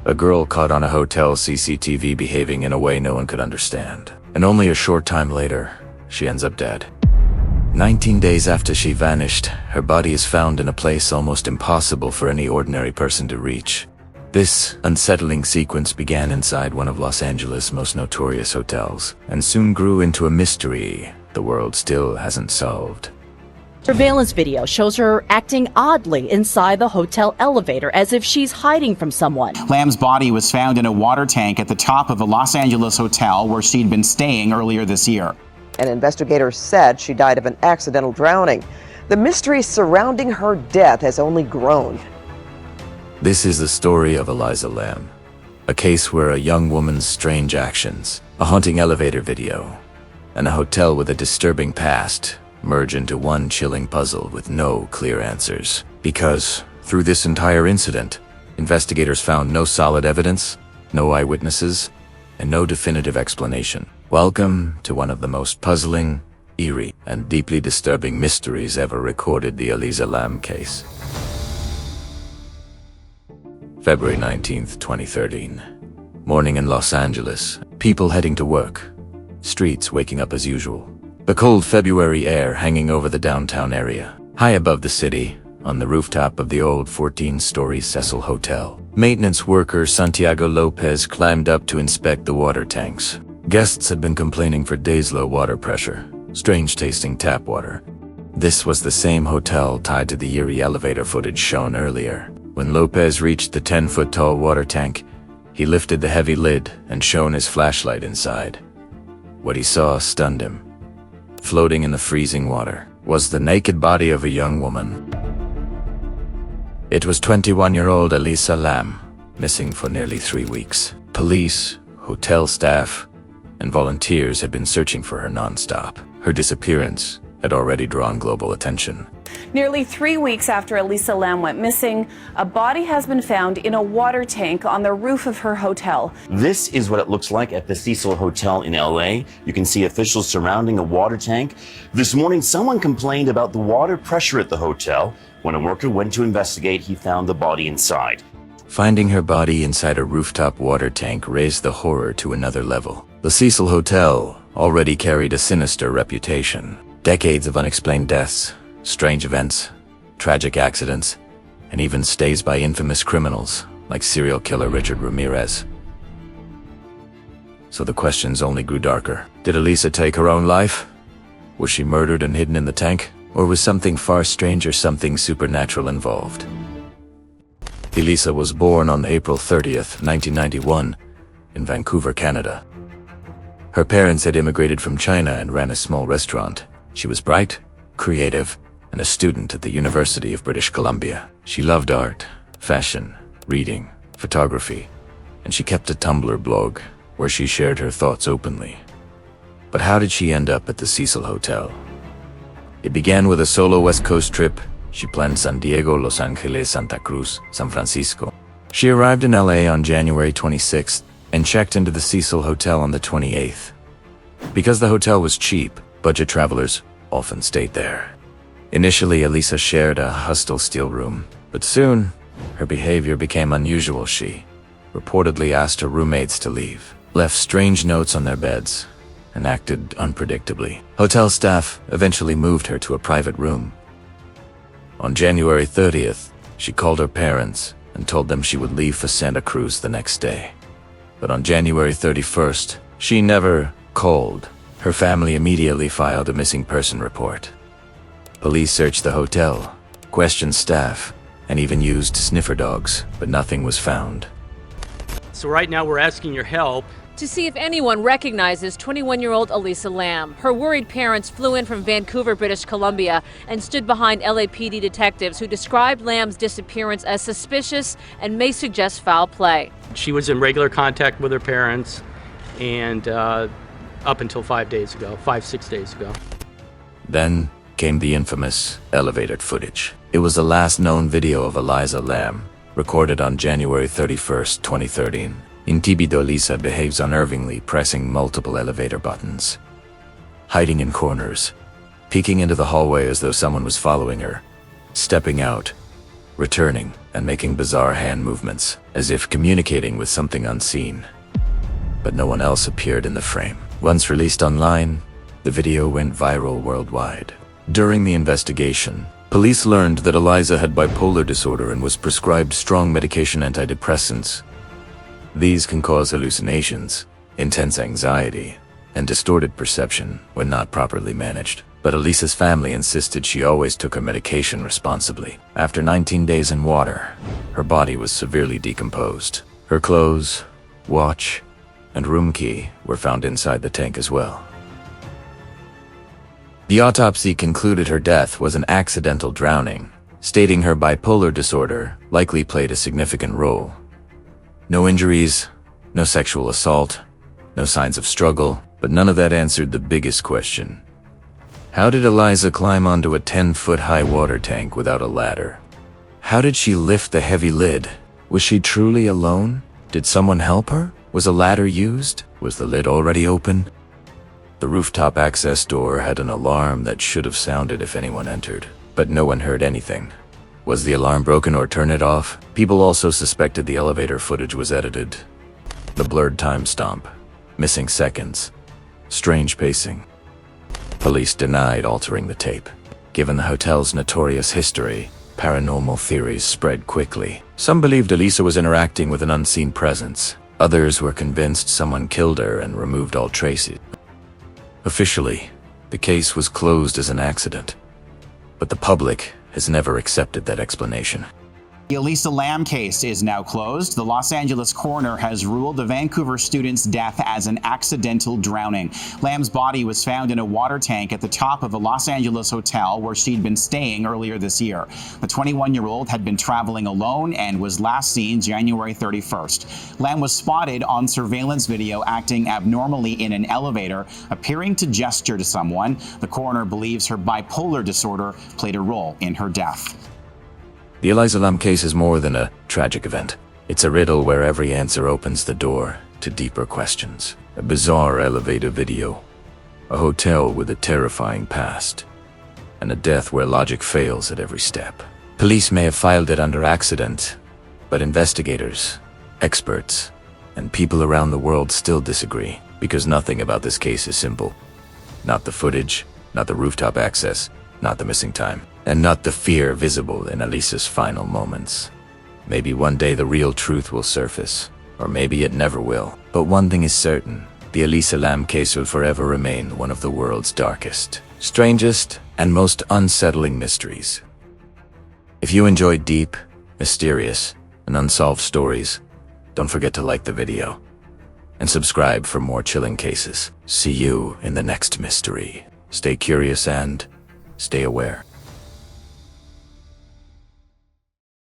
A girl caught on a hotel CCTV behaving in a way no one could understand. And only a short time later, she ends up dead. 19 days after she vanished, her body is found in a place almost impossible for any ordinary person to reach. This unsettling sequence began inside one of Los Angeles' most notorious hotels, and soon grew into a mystery the world still hasn't solved. Surveillance video shows her acting oddly inside the hotel elevator, as if she's hiding from someone. Lam's body was found in a water tank at the top of a Los Angeles hotel where she'd been staying earlier this year. And investigators said she died of an accidental drowning. The mystery surrounding her death has only grown. This is the story of Elisa Lam, a case where a young woman's strange actions, a haunting elevator video, and a hotel with a disturbing past merge into one chilling puzzle with no clear answers. Because, through this entire incident, investigators found no solid evidence, no eyewitnesses, and no definitive explanation. Welcome to one of the most puzzling, eerie, and deeply disturbing mysteries ever recorded, the Elisa Lam case. February 19th, 2013. Morning in Los Angeles. People heading to work. Streets waking up as usual. The cold February air hanging over the downtown area. High above the city, on the rooftop of the old 14-story Cecil Hotel, maintenance worker Santiago Lopez climbed up to inspect the water tanks. Guests had been complaining for days low water pressure, strange-tasting tap water. This was the same hotel tied to the eerie elevator footage shown earlier. When Lopez reached the 10-foot-tall water tank, he lifted the heavy lid and shone his flashlight inside. What he saw stunned him. Floating in the freezing water was the naked body of a young woman. It was 21-year-old Elisa Lam, missing for nearly 3 weeks. Police, hotel staff, and volunteers had been searching for her non-stop. Her disappearance had already drawn global attention. Nearly 3 weeks after Elisa Lam went missing, a body has been found in a water tank on the roof of her hotel. This is what it looks like at the Cecil Hotel in LA. You can see officials surrounding a water tank. This morning, someone complained about the water pressure at the hotel. When a worker went to investigate, he found the body inside. Finding her body inside a rooftop water tank raised the horror to another level. The Cecil Hotel already carried a sinister reputation. Decades of unexplained deaths, strange events, tragic accidents, and even stays by infamous criminals like serial killer Richard Ramirez. So the questions only grew darker. Did Elisa take her own life? Was she murdered and hidden in the tank? Or was something far stranger, something supernatural involved? Elisa was born on April 30th, 1991, in Vancouver, Canada. Her parents had immigrated from China and ran a small restaurant. She was bright, creative, and a student at the University of British Columbia. She loved art, fashion, reading, photography, and she kept a Tumblr blog where she shared her thoughts openly. But how did she end up at the Cecil Hotel? It began with a solo West Coast trip. She planned San Diego, Los Angeles, Santa Cruz, San Francisco. She arrived in LA on January 26th and checked into the Cecil Hotel on the 28th. Because the hotel was cheap, budget travelers often stayed there. Initially, Elisa shared a hustle steel room, but soon, her behavior became unusual. She reportedly asked her roommates to leave, left strange notes on their beds, and acted unpredictably. Hotel staff eventually moved her to a private room. On January 30th, she called her parents and told them she would leave for Santa Cruz the next day. But on January 31st, she never called. Her family immediately filed a missing person report. Police searched the hotel, questioned staff, and even used sniffer dogs, but nothing was found. So right now we're asking your help to see if anyone recognizes 21-year-old Elisa Lam. Her worried parents flew in from Vancouver, British Columbia, and stood behind LAPD detectives who described Lam's disappearance as suspicious and may suggest foul play. She was in regular contact with her parents, and up until 6 days ago. Then came the infamous elevator footage. It was the last known video of Elisa Lam, recorded on January 31st, 2013. In TB, Elisa behaves unnervingly, pressing multiple elevator buttons, hiding in corners, peeking into the hallway as though someone was following her, stepping out, returning and making bizarre hand movements, as if communicating with something unseen. But no one else appeared in the frame. Once released online, the video went viral worldwide. During the investigation, police learned that Elisa had bipolar disorder and was prescribed strong medication antidepressants. These can cause hallucinations, intense anxiety, and distorted perception when not properly managed. But Elisa's family insisted she always took her medication responsibly. After 19 days in water, her body was severely decomposed. Her clothes, watch, and room key were found inside the tank as well. The autopsy concluded her death was an accidental drowning, stating her bipolar disorder likely played a significant role. No injuries, no sexual assault, no signs of struggle, but none of that answered the biggest question. How did Elisa climb onto a 10-foot-high water tank without a ladder? How did she lift the heavy lid? Was she truly alone? Did someone help her? Was a ladder used? Was the lid already open? The rooftop access door had an alarm that should have sounded if anyone entered, but no one heard anything. Was the alarm broken or turned it off? People also suspected the elevator footage was edited. The blurred timestamp, missing seconds, strange pacing. Police denied altering the tape. Given the hotel's notorious history, paranormal theories spread quickly. Some believed Elisa was interacting with an unseen presence. Others were convinced someone killed her and removed all traces. Officially, the case was closed as an accident, but the public has never accepted that explanation. The Elisa Lam case is now closed. The Los Angeles coroner has ruled the Vancouver student's death as an accidental drowning. Lam's body was found in a water tank at the top of a Los Angeles hotel where she'd been staying earlier this year. The 21-year-old had been traveling alone and was last seen January 31st. Lam was spotted on surveillance video acting abnormally in an elevator, appearing to gesture to someone. The coroner believes her bipolar disorder played a role in her death. The Elisa Lam case is more than a tragic event. It's a riddle where every answer opens the door to deeper questions. A bizarre elevator video, a hotel with a terrifying past, and a death where logic fails at every step. Police may have filed it under accident, but investigators, experts, and people around the world still disagree, because nothing about this case is simple. Not the footage, not the rooftop access, not the missing time, and not the fear visible in Elisa's final moments. Maybe one day the real truth will surface, or maybe it never will. But one thing is certain, the Elisa Lam case will forever remain one of the world's darkest, strangest, and most unsettling mysteries. If you enjoyed deep, mysterious, and unsolved stories, don't forget to like the video and subscribe for more chilling cases. See you in the next mystery. Stay curious and stay aware.